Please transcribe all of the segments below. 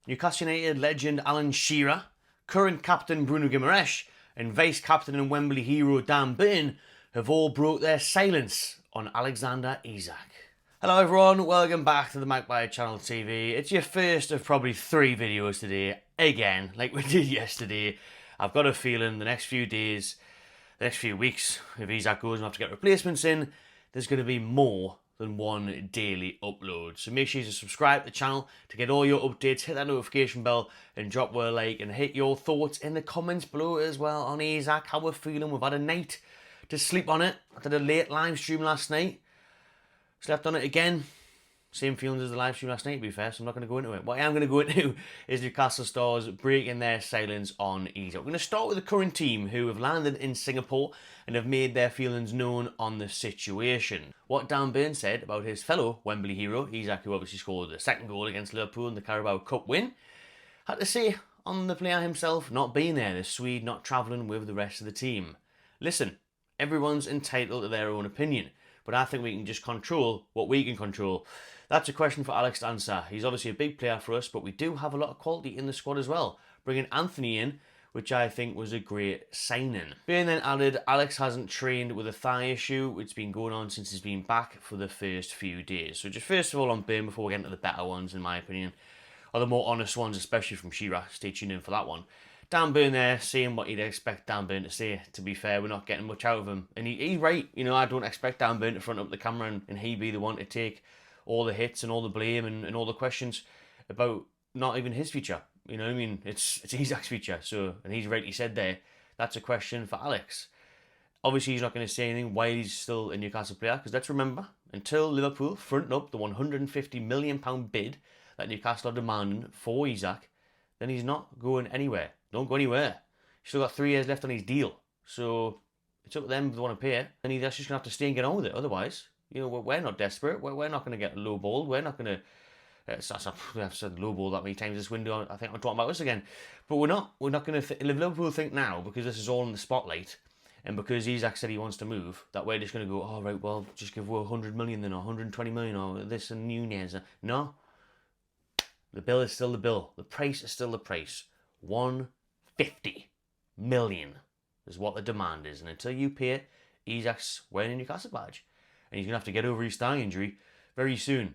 Newcastle United legend Alan Shearer, current captain Bruno Guimaraes, and vice-captain and Wembley hero Dan Burn have all broke their silence on Alexander Isak. Hello everyone, welcome back to the Magpie Channel TV. It's your first of probably 3 videos today, again, like we did yesterday. I've got a feeling the next few days, the next few weeks, if Isak goes and I have to get replacements in, there's going to be more than one daily upload. So make sure you subscribe to the channel to get all your updates, hit that notification bell and drop a like and hit your thoughts in the comments below as well on Isak, how we're feeling. We've had a night to sleep on it. I did a late live stream last night, slept on it again. Same feelings as the live stream last night, to be fair, so I'm not going to go into it. What I am going to go into is Newcastle stars breaking their silence on Isak. We're going to start with the current team who have landed in Singapore and have made their feelings known on the situation. What Dan Burn said about his fellow Wembley hero, Isak, who obviously scored the second goal against Liverpool in the Carabao Cup win, had to say on the player himself not being there, the Swede not travelling with the rest of the team. Listen, everyone's entitled to their own opinion, but I think we can just control what we can control. That's a question for Alex to answer. He's obviously a big player for us, but we do have a lot of quality in the squad as well. Bringing Anthony in, which I think was a great signing. Being then added, Alex hasn't trained with a thigh issue. It's been going on since he's been back for the first few days. So just first of all on Burn, before we get into the better ones, in my opinion, or the more honest ones, especially from Shearer. Stay tuned in for that one. Dan Burn there, saying what you'd expect Dan Burn to say. To be fair, we're not getting much out of him. And he's right. You know, I don't expect Dan Burn to front up the camera and he be the one to take all the hits and all the blame and all the questions about not even his future. You know what I mean? It's Isak's future. So, and he's rightly said there, that's a question for Alex. Obviously, he's not going to say anything while he's still a Newcastle player, because let's remember, until Liverpool fronting up the £150 million bid that Newcastle are demanding for Isak, then he's not going anywhere. Don't go anywhere. He's still got 3 years left on his deal. So it's up to them if they want to pay it. And he's just going to have to stay and get on with it. Otherwise, you know, we're not desperate. We're not going to get lowballed. We're not going to... I've said lowball that many times this window. I think I'm talking about us again. But we're not going to... If Liverpool think now, because this is all in the spotlight, and because Isak said he wants to move, that we're just going to go, oh, right, well, just give 100 million then, or 120 million, or this and Nunez. No. The bill is still the bill. The price is still the price. 150 million is what the demand is. And until you pay it, Isak's wearing a Newcastle badge. And he's going to have to get over his thigh injury very soon.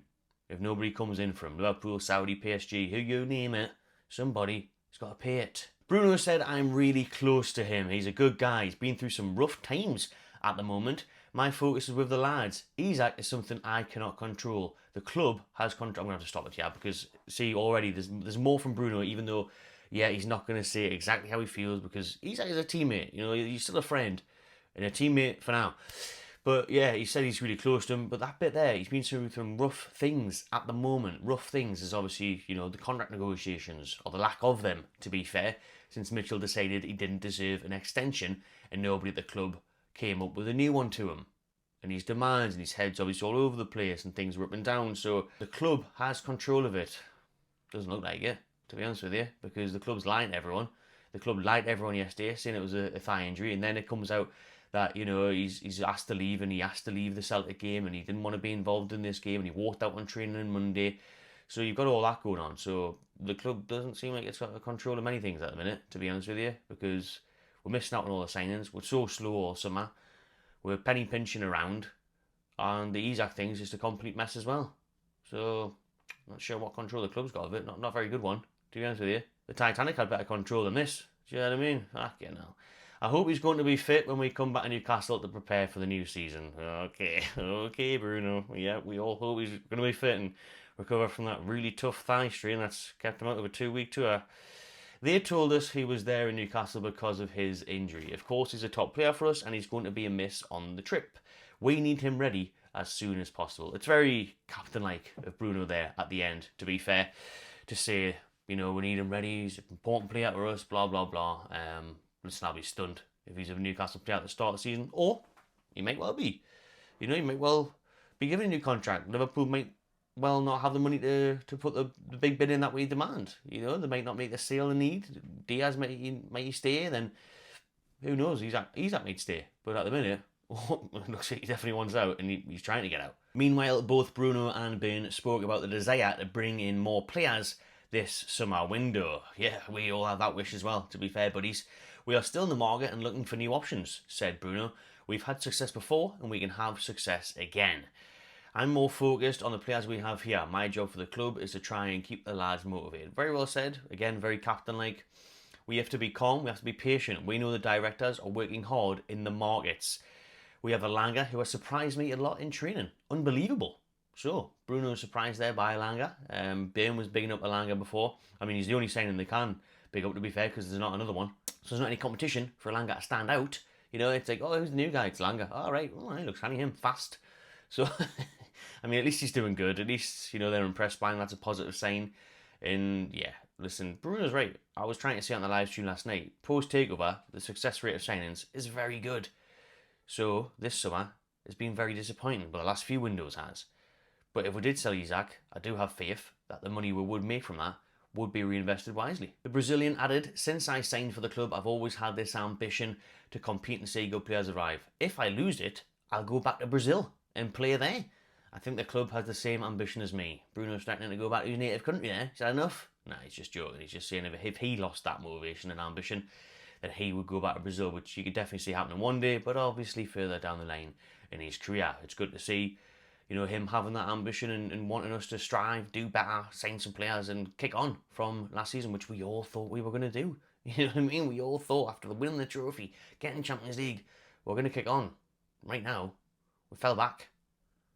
If nobody comes in for him. Liverpool, Saudi, PSG, who you name it, somebody has got to pay it. Bruno said, I'm really close to him. He's a good guy. He's been through some rough times at the moment. My focus is with the lads. Isak is something I cannot control. The club has control. I'm going to have to stop it here because, see, already there's more from Bruno, even though, yeah, he's not going to say exactly how he feels because Isak is a teammate. You know, he's still a friend and a teammate for now. But yeah, he said he's really close to him. But that bit there, he's been through some rough things at the moment. Rough things is obviously, you know, the contract negotiations, or the lack of them, to be fair, since Mitchell decided he didn't deserve an extension and nobody at the club came up with a new one to him. And his demands and his head's obviously all over the place and things were up and down. So the club has control of it. Doesn't look like it, to be honest with you, because the club's lying to everyone. The club lied to everyone yesterday, saying it was a thigh injury, and then it comes out that, you know, he's asked to leave and he asked to leave the Celtic game and he didn't want to be involved in this game and he walked out on training on Monday. So you've got all that going on. So the club doesn't seem like it's got control of many things at the minute, to be honest with you, because we're missing out on all the signings. We're so slow all summer. We're penny pinching around, and the Isak thing's just a complete mess as well. So I'm not sure what control the club's got of it. Not a very good one, to be honest with you. The Titanic had better control than this. Do you know what I mean? You know. I hope he's going to be fit when we come back to Newcastle to prepare for the new season. Okay, Bruno. Yeah, we all hope he's going to be fit and recover from that really tough thigh strain that's kept him out of a 2-week tour. They told us he was there in Newcastle because of his injury. Of course, he's a top player for us and he's going to be a miss on the trip. We need him ready as soon as possible. It's very captain-like of Bruno there at the end, to be fair, to say, you know, we need him ready, he's an important player for us, blah, blah, blah. Listen, I'll be stunned if he's a Newcastle player at the start of the season, or he might well be. You know, he might well be given a new contract. Liverpool might well not have the money to put the big bid in that we demand. You know, they might not make the sale they need. Diaz might stay, then who knows? Isak might stay. But at the minute, it looks like he definitely wants out and he's trying to get out. Meanwhile, both Bruno and Burn spoke about the desire to bring in more players this summer window. Yeah, we all have that wish as well, to be fair, buddies. We are still in the market and looking for new options, said Bruno. We've had success before and we can have success again. I'm more focused on the players we have here. My job for the club is to try and keep the lads motivated. Very well said. Again, very captain-like. We have to be calm. We have to be patient. We know the directors are working hard in the markets. We have Elanga, who has surprised me a lot in training. Unbelievable. So, Bruno surprised there by Elanga. Burn was bigging up Elanga before. I mean, he's the only signing they can big up, to be fair, because there's not another one. So there's not any competition for Elanga to stand out. You know, it's like, oh, who's the new guy? It's Elanga. All right. Oh, he looks handy, him. Fast. So, I mean, at least he's doing good. At least, you know, they're impressed by him. That's a positive sign. And, yeah, listen, Bruno's right. I was trying to say on the live stream last night, post-takeover, the success rate of signings is very good. So, this summer has been very disappointing, but the last few windows has. But if we did sell Isak, I do have faith that the money we would make from that would be reinvested wisely. The Brazilian added, since I signed for the club, I've always had this ambition to compete and see good players arrive. If I lose it, I'll go back to Brazil and play there. I think the club has the same ambition as me. Bruno's starting to go back to his native country there. Is that enough? Nah, he's just joking. He's just saying if he lost that motivation and ambition, then he would go back to Brazil, which you could definitely see happening one day, but obviously further down the line in his career. It's good to see, you know, him having that ambition and wanting us to strive, do better, sign some players and kick on from last season, which we all thought we were going to do. You know what I mean? We all thought after winning the trophy, getting Champions League, we're going to kick on. Right now, we fell back.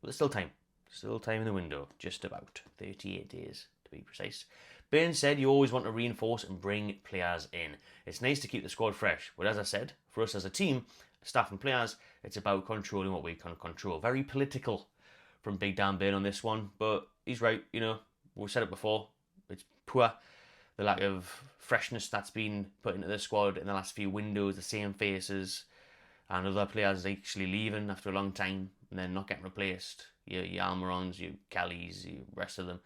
But there's still time. Still time in the window. Just about 38 days, to be precise. Burn said you always want to reinforce and bring players in. It's nice to keep the squad fresh. But as I said, for us as a team, staff and players, it's about controlling what we can control. Very political from Big Dan Burn on this one. But he's right, you know. We've said it before. It's poor. The lack of freshness that's been put into the squad in the last few windows. The same faces. And other players actually leaving after a long time and then not getting replaced. Your Almirons, your Kellys, your rest of them.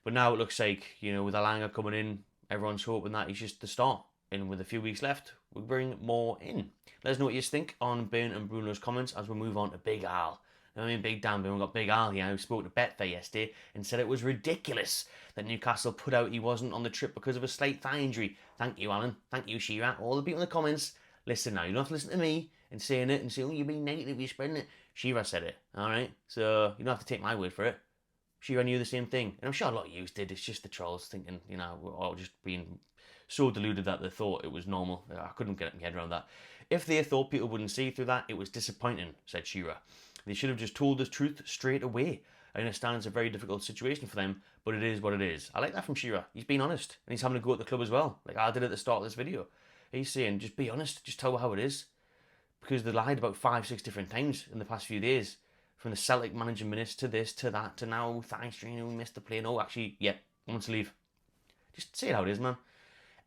But now it looks like, you know, with Elanga coming in, everyone's hoping that he's just the start. And with a few weeks left, we'll bring more in. Let us know what you think on Burn and Bruno's comments as we move on to Big Al. I mean, Big Dan Burn, we've got Big Al here who spoke to Betfair yesterday and said it was ridiculous that Newcastle put out he wasn't on the trip because of a slight thigh injury. Thank you, Alan. Thank you, Shearer. All the people in the comments, listen now. You don't have to listen to me and saying it and saying, oh, you're being negative, you're spreading it. Shearer said it, alright? So you don't have to take my word for it. Shearer knew the same thing. And I'm sure a lot of you did. It's just the trolls thinking, you know, we're all just being so deluded that they thought it was normal. I couldn't get my head around that. If they thought people wouldn't see through that, it was disappointing, said Shearer. They should have just told the truth straight away. I understand it's a very difficult situation for them, but it is what it is. I like that from Shearer. He's being honest. And he's having to go at the club as well. Like I did at the start of this video. He's saying, just be honest. Just tell how it is. Because they lied about 5-6 different times in the past few days. From the Celtic managing minutes to this, to that, to now, thigh strain, we missed the play. No, actually, yeah, I want to leave. Just say it how it is, man.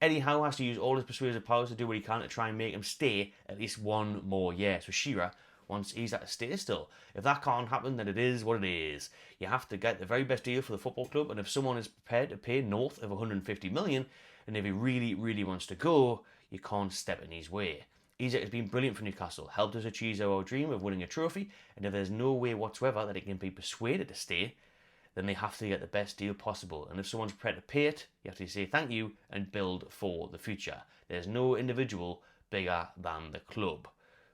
Eddie Howe has to use all his persuasive powers to do what he can to try and make him stay at least one more year. So Shearer wants Isak to stay still. If that can't happen, then it is what it is. You have to get the very best deal for the football club, and if someone is prepared to pay north of 150 million, and if he really, really wants to go, you can't step in his way. Isak has been brilliant for Newcastle, helped us achieve our dream of winning a trophy, and if there's no way whatsoever that he can be persuaded to stay, then they have to get the best deal possible. And if someone's prepared to pay it, you have to say thank you and build for the future. There's no individual bigger than the club.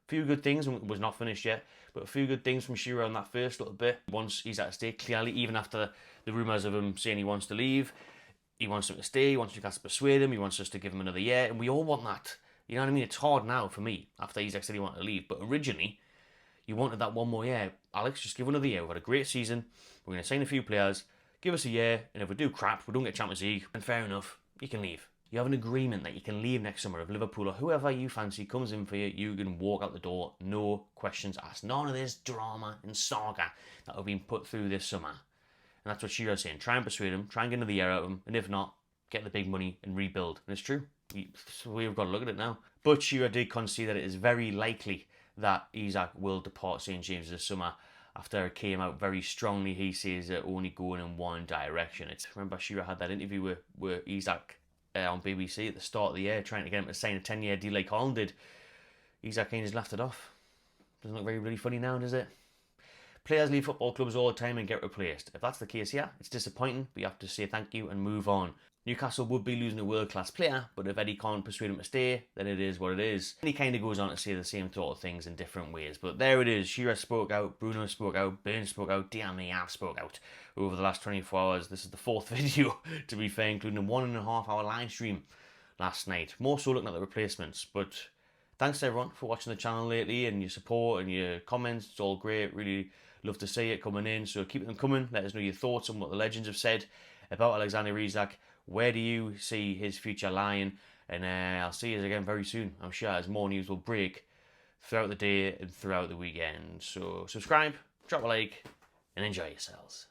A few good things, and it was not finished yet, but a few good things from Shearer on that first little bit. Once Isak to stay, clearly, even after the rumours of him saying he wants to leave, he wants him to stay, he wants Newcastle to persuade him, he wants us to give him another year, and we all want that. You know what I mean? It's hard now for me, after Isak said he wanted to leave, but originally, you wanted that one more year. Alex, just give another year. We've had a great season, we're going to sign a few players, give us a year, and if we do crap, we don't get Champions League, and fair enough, you can leave. You have an agreement that you can leave next summer. If Liverpool or whoever you fancy comes in for you, you can walk out the door, no questions asked. None of this drama and saga that have been put through this summer. And that's what Shearer's saying. Try and persuade him, try and get another year out of him, and if not, get the big money and rebuild. And it's true. We've got to look at it now. But Shearer did concede that it is very likely that Isak will depart St. James this summer. After it came out very strongly, he says they're only going in one direction. Remember Shearer had that interview with Isak on BBC at the start of the year, trying to get him to sign a 10-year deal like Holland did. Isak Kane just laughed it off. Doesn't look really funny now, does it? Players leave football clubs all the time and get replaced. If that's the case here, it's disappointing, but you have to say thank you and move on. Newcastle would be losing a world-class player, but if Eddie can't persuade him to stay, then it is what it is. And he kind of goes on to say the same sort of things in different ways. But there it is. Shearer spoke out, Bruno spoke out, Burn spoke out, damn me, I've spoke out over the last 24 hours. This is the 4th video, to be fair, including a 1.5 hour live stream last night. More so looking at the replacements. But thanks to everyone for watching the channel lately and your support and your comments. It's all great. Really love to see it coming in. So keep them coming. Let us know your thoughts on what the legends have said about Alexander Isak. Where do you see his future lying? And I'll see you again very soon, I'm sure, as more news will break throughout the day and throughout the weekend. So subscribe, drop a like, and enjoy yourselves.